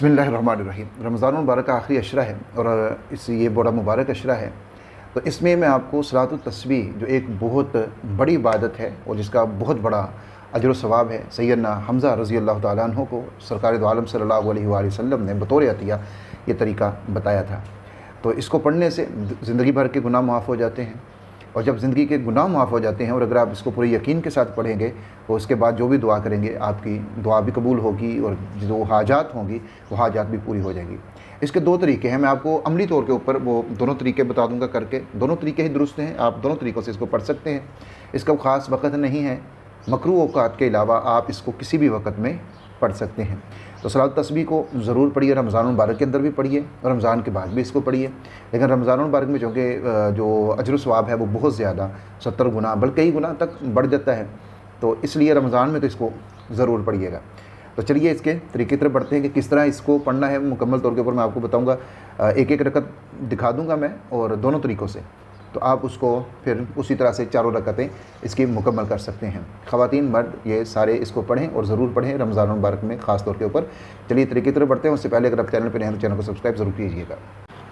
बिस्मिल्लाहिर्रहमानिर्रहीम। रमज़ान मुबारक का आखिरी अशरा है और ये बड़ा मुबारक अशरा है। तो इसमें मैं आपको सलातुत तस्बीह, जो एक बहुत बड़ी इबादत है और जिसका बहुत बड़ा अजर व सवाब है, सैयदना हमज़ा रज़ी अल्लाह तआला अन्हु को सरकार दो आलम सल्लल्लाहु अलैहि वसल्लम ने बतौर अतिया ये तरीका बताया था। तो इसको पढ़ने से ज़िंदगी भर के गुनाह माफ़ हो जाते हैं, और जब ज़िंदगी के गुनाह माफ़ हो जाते हैं और अगर आप इसको पूरे यकीन के साथ पढ़ेंगे तो उसके बाद जो भी दुआ करेंगे आपकी दुआ भी कबूल होगी और जो हाजात होंगी वो हाजात भी पूरी हो जाएंगी। इसके दो तरीके हैं, मैं आपको अमली तौर के ऊपर वो दोनों तरीके बता दूंगा करके। दोनों तरीके ही दुरुस्त हैं, आप दोनों तरीक़ों से इसको पढ़ सकते हैं। इसका ख़ास वक़्त नहीं है, मकरू औक़ात के अलावा आप इसको किसी भी वक़्त में पढ़ सकते हैं। तो सलात तस्बीह को ज़रूर पढ़िए, रमज़ान मुबारक के अंदर भी पढ़िए और रमज़ान के बाद भी इसको पढ़िए। लेकिन रमज़ान मुबारक में चूँकि जो अजर सवाब है वो बहुत ज़्यादा 70 गुना बल्कि कई गुना तक बढ़ जाता है, तो इसलिए रमज़ान में तो इसको ज़रूर पढ़िएगा। तो चलिए इसके तरीके तरफ बढ़ते हैं कि किस तरह इसको पढ़ना है। मुकम्मल तौर के ऊपर मैं आपको बताऊँगा, एक एक रकत दिखा दूँगा मैं और दोनों तरीक़ों से, तो आप उसको फिर उसी तरह से चारों रकतें इसकी मुकम्मल कर सकते हैं। ख़वातीन मर्द ये सारे इसको पढ़ें और ज़रूर पढ़ें रमज़ान मुबारक में ख़ास तौर के ऊपर। चलिए तरीके की तरफ बढ़ते हैं। उससे पहले अगर आप चैनल पर नए हैं तो चैनल को सब्सक्राइब ज़रूर कीजिएगा।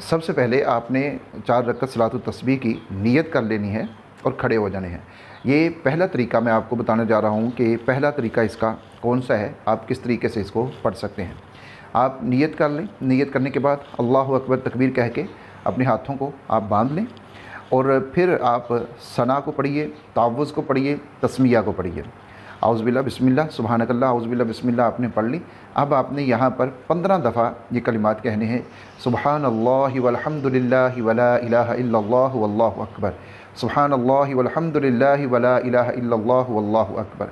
सबसे पहले आपने 4 रकत सलातुत तस्बीह की नीयत कर लेनी है और खड़े हो जाने हैं। ये पहला तरीका मैं आपको बताने जा रहा हूँ कि पहला तरीका इसका कौन सा है, आप किस तरीके से इसको पढ़ सकते हैं। आप नीयत कर लें, नीयत करने के बाद अल्लाहु अकबर तकबीर कह के अपने हाथों को आप बांध लें और फिर आप सना को पढ़िए, तावुज़ को पढ़िए, तस्मिया को पढ़िए। आउज़ बिल्लाह बिस्मिल्लाह सुबहानकल्लाह आउज़ बिल्लाह बिस्मिल्लाह आपने पढ़ ली। अब आपने यहाँ पर 15 दफ़ा ये कलिमात कहने हैं, सुबहानल्लाहि वल्हम्दुलिल्लाहि वला इलाहा इल्लल्लाहु वल्लाहु अकबर, सुबहानल्लाहि वल्हम्दुलिल्लाहि वला इलाहा इल्लल्लाहु वल्लाहु अकबर।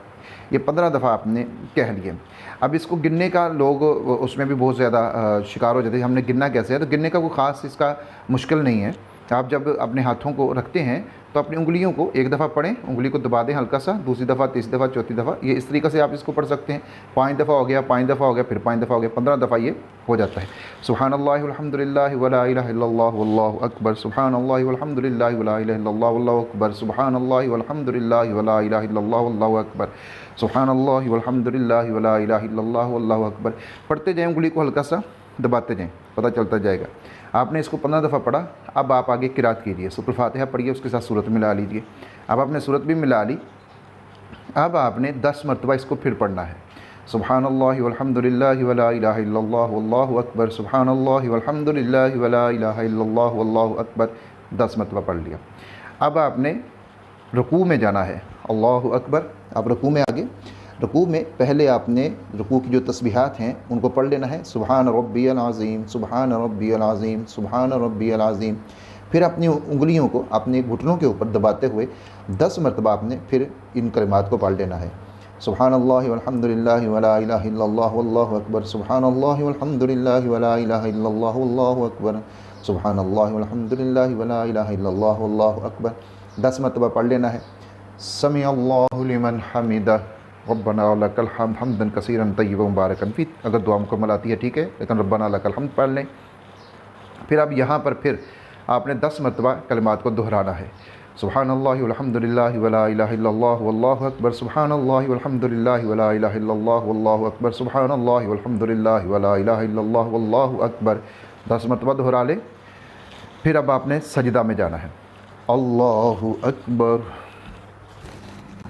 ये 15 दफ़ा आपने कह लिए। अब इसको गिनने का लोग उसमें भी बहुत ज़्यादा शिकार हो जाते हैं, हमने गिनना कैसे है। तो गिनने का कोई ख़ास इसका मुश्किल नहीं है। आप जब अपने हाथों को रखते हैं तो अपनी उंगलियों को एक दफ़ा पढ़ें, उंगली को दबा दें हल्का सा, दूसरी दफ़ा, तीसरी दफ़ा, चौथी दफ़ा, ये इस तरीके से आप इसको पढ़ सकते हैं। 5 दफ़ा हो गया, 5 दफ़ा हो गया, फिर 5 दफ़ा हो गया, 15 दफ़ा ये हो जाता है। सुब्हानल्लाहि वल्हम्दुलिल्लाहि वला इलाहा इल्लल्लाहु वल्लाहु अकबर, सुब्हानल्लाहि वल्हम्दुलिल्लाहि वला इलाहा इल्लल्लाहु वल्लाहु अकबर, सुब्हानल्लाहि वल्हम्दुलिल्लाहि वला इलाहा इल्लल्लाहु वल्लाहु अकबर, सुब्हानल्लाहि वल्हम्दुलिल्लाहि वला इलाहा इल्लल्लाहु वल्लाहु अकबर। पढ़ते जाएँ, उंगली को हल्का सा दबाते जाएँ, पता चलता जाएगा। आपने इसको 15 दफ़ा पढ़ा। अब आप आगे किरात कीजिए, सूरह फातिहा पढ़िए, उसके साथ सूरत मिला लीजिए। अब आपने सूरत भी मिला ली। अब आपने 10 मरतबा इसको फिर पढ़ना है, सुब्हानल्लाहि वल्हम्दुलिल्लाहि वला इलाहा इल्लल्लाहु वल्लाहु अकबर, सुब्हानल्लाहि वल्हम्दुलिल्लाहि वला इलाहा इल्लल्लाहु वल्लाहु अकबर। 10 मरतबा पढ़ लिया। अब आपने रुकू में जाना है, अल्लाहु अकबर। आप रुकू में आगे, रुकू में पहले आपने रुकू की जो तस्बीहात हैं उनको पढ़ लेना है, सुबहान रब्बियल अज़ीम, सुबहान रब्बियल अज़ीम, सुबहान रब्बियल अज़ीम। फिर अपनी उंगलियों को अपने घुटनों के ऊपर दबाते हुए 10 मरतबा आपने फिर इन कलिमात को पढ़ लेना है, सुब्हानल्लाहि वल्हम्दुलिल्लाहि वला इलाहा इल्लल्लाहु वल्लाहु अकबर, सुब्हानल्लाहि वल्हम्दुलिल्लाहि वला इलाहा इल्लल्लाहु वल्लाहु अकबर, सुब्हानल्लाहि वल्हम्दुलिल्लाहि वला इलाहा इल्लल्लाहु वल्लाहु अकबर। 10 मरतबा पढ़ लेना है। समी अल्लाहु लिमन हमिदा रब्बना लकल हम्द हम्दन कसीरन तय्यबन मुबारकन फी। अगर दुआ मुकम्मल आती है ठीक है, लेकिन रब्बना लकल हम्द पढ़ लें। फिर अब यहाँ पर फिर आपने 10 मरतबा कलिमात को दोहराना है, सुब्हानल्लाहि वल्हम्दुलिल्लाहि वला इलाहा इल्लल्लाहु वल्लाहु अकबर, सुब्हानल्लाहि वल्हम्दुलिल्लाहि वला इलाहा इल्लल्लाहु वल्लाहु अकबर, सुब्हानल्लाहि वल्हम्दुलिल्लाहि वला इलाहा इल्लल्लाहु वल्लाहु अकबर। 10 मरतबा दोहरा लें। फिर अब आपने सजदा में जाना है, अल्लाहु अकबर।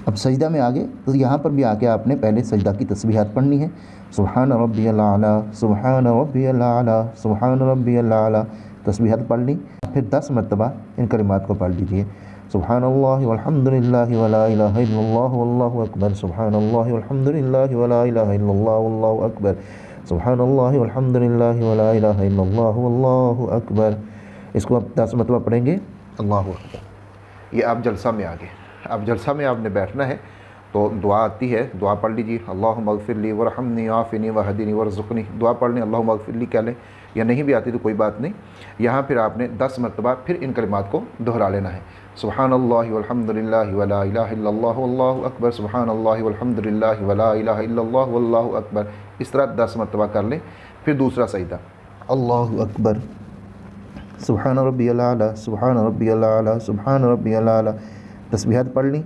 अब सजदा में आगे, तो यहाँ पर भी आके आपने पहले सजदा की तस्बीहात पढ़नी है, सुब्हान रब्बियल आला, सुब्हान रब्बियल आला, सुब्हान रब्बियल आला। तस्बीहात पढ़ ली। फिर 10 मरतबा इन कलिमात को पढ़ लीजिए, सुब्हानल्लाहि वल्हम्दुलिल्लाहि वला इलाहा इल्लल्लाहु वल्लाहु अकबर, सुब्हानल्लाहि वल्हम्दुलिल्लाहि वला इलाहा इल्लल्लाहु वल्लाहु अकबर, सुब्हानल्लाहि वल्हम्दुलिल्लाहि वला इलाहा इल्लल्लाहु वल्लाहु अकबर। इसको आप 10 मरतबा पढ़ेंगे, अल्लाहु अकबर। ये आप जलसा में आ गए। अब जलसा में आपने बैठना है तो दुआ आती है, दुआ पढ़ लीजिए, अल्लाहुम्मा अग़फ़िरली वरहमनी आफ़िनी वहदिनी वरज़ुक़नी। दुआ पढ़ लें, अल्लाहुम्मा अग़फ़िरली कह लें, या नहीं भी आती तो कोई बात नहीं। यहाँ फिर आपने 10 मरतबा फिर इन कलिमात को दोहरा लेना है, सुब्हानल्लाहि वल्हम्दुलिल्लाहि वला इलाहा इल्लल्लाहु वल्लाहु अकबर, सुब्हानल्लाहि वल्हम्दुलिल्लाहि वला इलाहा इल्लल्लाहु वल्लाहु अकबर। इस तरह 10 मरतबा कर लें। फिर दूसरा सजदा, अल्लाहु अकबर, सुब्हान रब्बियल आला, सुब्हान रब्बियल आला, सुब्हान रब्बियल आला। तस्बीहात पढ़ ली।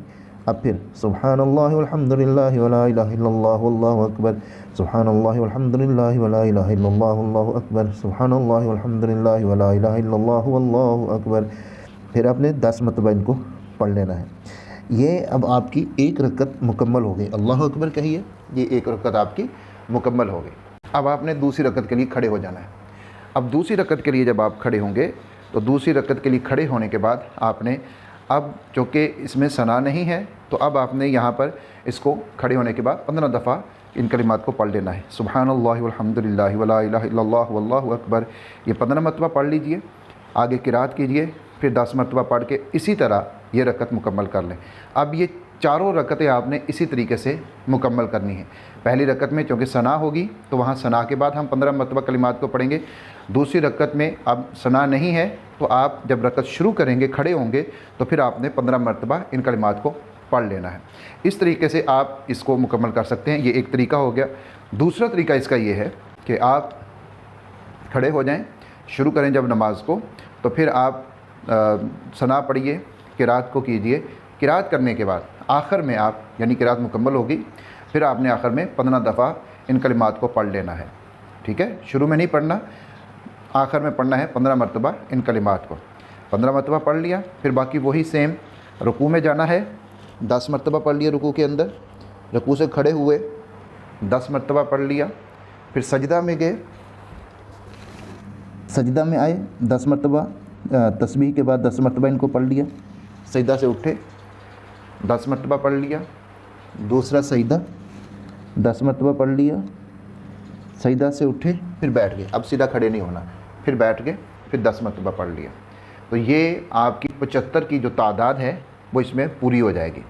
अब फिर सुब्हानल्लाह वल्हम्दुलिल्लाह वला इलाहा इल्लल्लाह वल्लाहु अकबर, सुब्हानल्लाह वल्हम्दुलिल्लाह वला इलाहा इल्लल्लाह वल्लाहु अकबर, सुब्हानल्लाह वल्हम्दुलिल्लाह वला इलाहा इल्लल्लाह वल्लाहु अकबर। फिर आपने 10 मरतबा इनको पढ़ लेना है। ये अब आपकी एक रकत मुकम्मल हो गई। अल्लाहु अकबर कहिए, ये एक रकत आपकी मुकम्मल हो गई। अब आपने दूसरी रकत के लिए खड़े हो जाना है। अब दूसरी रकत के लिए जब आप खड़े होंगे तो दूसरी रकत के लिए खड़े होने के बाद आपने, अब चूँकि इसमें सना नहीं है तो अब आपने यहाँ पर इसको खड़े होने के बाद 15 दफ़ा इन कलिमात को पढ़ लेना है। सुब्हानल्लाह वल्हम्दुलिल्लाह वला इलाहा इल्लल्लाह वल्लाहु अकबर, ये 15 मरतबा पढ़ लीजिए। आगे किरात कीजिए, फिर 10 मरतबा पढ़ के इसी तरह ये रकत मुकम्मल कर लें। अब ये चारों रकतें आपने इसी तरीके से मुकम्मल करनी है। पहली रकत में चूँकि सना होगी तो वहाँ सना के बाद हम 15 मरतबा कलिमात को पढ़ेंगे। दूसरी रकत में अब सना नहीं है तो आप जब रकत शुरू करेंगे, खड़े होंगे, तो फिर आपने 15 मरतबा इन कलिमात को पढ़ लेना है। इस तरीके से आप इसको मुकम्मल कर सकते हैं। ये एक तरीका हो गया। दूसरा तरीका इसका ये है कि आप खड़े हो जाएं, शुरू करें जब नमाज को, तो फिर आप सना पढ़िए, किरात को कीजिए। किरात करने के बाद आखिर में आप, यानी किरात मुकम्मल होगी, फिर आपने आखिर में 15 दफ़ा इन कलिमात को पढ़ लेना है। ठीक है, शुरू में नहीं पढ़ना, आखिर में पढ़ना है 15 मरतबा इन कलिमात को। 15 मरतबा पढ़ लिया, फिर बाकी वही सेम। रुकू में जाना है, 10 मरतबा पढ़ लिया रुकू के अंदर। रुकू से खड़े हुए 10 मरतबा पढ़ लिया। फिर सजदा में गए, सजदा में आए 10 मरतबा, तस्बीह के बाद 10 मरतबा इनको पढ़ लिया। सजदा से उठे, 10 मरतबा पढ़ लिया। दूसरा सजदा 10 मरतबा पढ़ लिया। सजदा से उठे, फिर बैठ गए। अब सीधा खड़े नहीं होना, फिर बैठ गए, फिर 10 मरतबा पढ़ लिया। तो ये आपकी 75 की जो तादाद है वो इसमें पूरी हो जाएगी।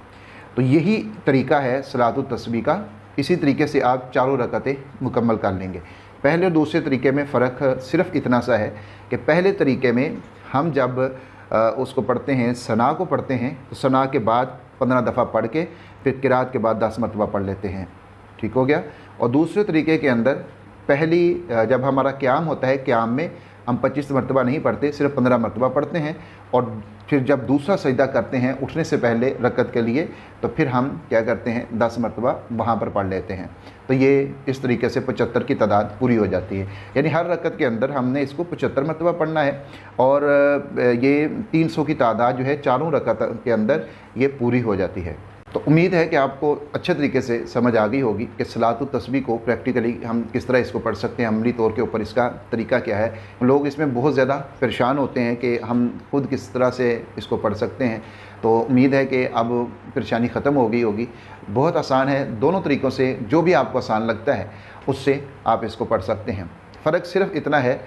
तो यही तरीका है सलातुत तस्बीह का। इसी तरीके से आप चारों रकतें मुकम्मल कर लेंगे। पहले और दूसरे तरीके में फ़र्क सिर्फ इतना सा है कि पहले तरीके में हम जब उसको पढ़ते हैं, सना को पढ़ते हैं, तो सना के बाद 15 दफ़ा पढ़ के फिर किरात के बाद 10 मरतबा पढ़ लेते हैं। ठीक हो गया। और दूसरे तरीके के अंदर पहली जब हमारा क़याम होता है, क़याम में हम 25 मरतबा नहीं पढ़ते, सिर्फ 15 मरतबा पढ़ते हैं। और फिर जब दूसरा सजदा करते हैं उठने से पहले रकत के लिए, तो फिर हम क्या करते हैं, 10 मरतबा वहाँ पर पढ़ लेते हैं। तो ये इस तरीके से 75 की तादाद पूरी हो जाती है। यानी हर रकत के अंदर हमने इसको 75 मरतबा पढ़ना है। और ये 300 की तादाद जो है चारों रकत के अंदर ये पूरी हो जाती है। तो उम्मीद है कि आपको अच्छे तरीके से समझ आ गई होगी कि सलातुत तस्बीह को प्रैक्टिकली हम किस तरह इसको पढ़ सकते हैं, अमली तौर के ऊपर इसका तरीका क्या है। लोग इसमें बहुत ज़्यादा परेशान होते हैं कि हम खुद किस तरह से इसको पढ़ सकते हैं। तो उम्मीद है कि अब परेशानी ख़त्म हो गई होगी। बहुत आसान है, दोनों तरीक़ों से जो भी आपको आसान लगता है उससे आप इसको पढ़ सकते हैं। फ़र्क सिर्फ इतना है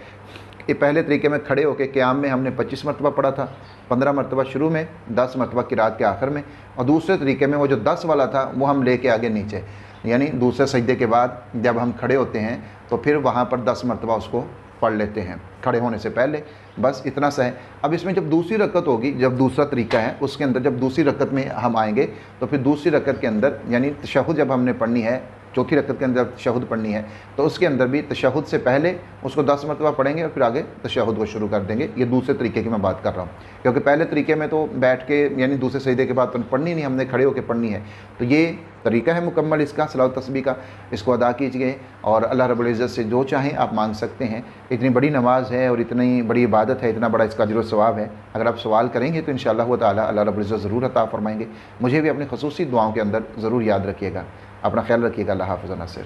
कि पहले तरीके में खड़े होकर क़याम में हमने 25 मरतबा पढ़ा था, 15 मरतबा शुरू में, 10 मरतबा किरात के आखिर में। और दूसरे तरीके में वो जो 10 वाला था वो हम लेके आगे नीचे, यानी दूसरे सजदे के बाद जब हम खड़े होते हैं तो फिर वहाँ पर 10 मरतबा उसको पढ़ लेते हैं खड़े होने से पहले। बस इतना सा है। अब इसमें जब दूसरी रकत होगी, जब दूसरा तरीका है उसके अंदर जब दूसरी रकत में हम आएंगे तो फिर दूसरी रकत के अंदर यानी तशहुद जब हमने पढ़नी है, चौथी रकत के अंदर तशहुद पढ़नी है, तो उसके अंदर भी तशहुद से पहले उसको 10 मरतबा पढ़ेंगे और फिर आगे तशहुद को शुरू कर देंगे। ये दूसरे तरीके की मैं बात कर रहा हूँ, क्योंकि पहले तरीके में तो बैठ के यानी दूसरे सजदे के बाद तो पढ़नी नहीं, हमने खड़े होकर पढ़नी है। तो ये तरीका है मुकम्मल इसका सलावत तस्बीह का। इसको अदा कीजिए और अल्लाह रब्बुल इज़्ज़त से जो चाहें आप मांग सकते हैं। इतनी बड़ी नमाज है और इतनी बड़ी इबादत है, इतना बड़ा इसका अजर व सवाब है। अगर आप सवाल करेंगे तो इंशाअल्लाह ताला अल्लाह रब्बुल इज़्ज़त ज़रूर अता फरमाएंगे। मुझे भी अपनी ख़ुसूसी दुआओं के अंदर ज़रूर याद रखिएगा। अपना ख्याल रखिएगा। अल्लाह हाफ़िज़ नासिर।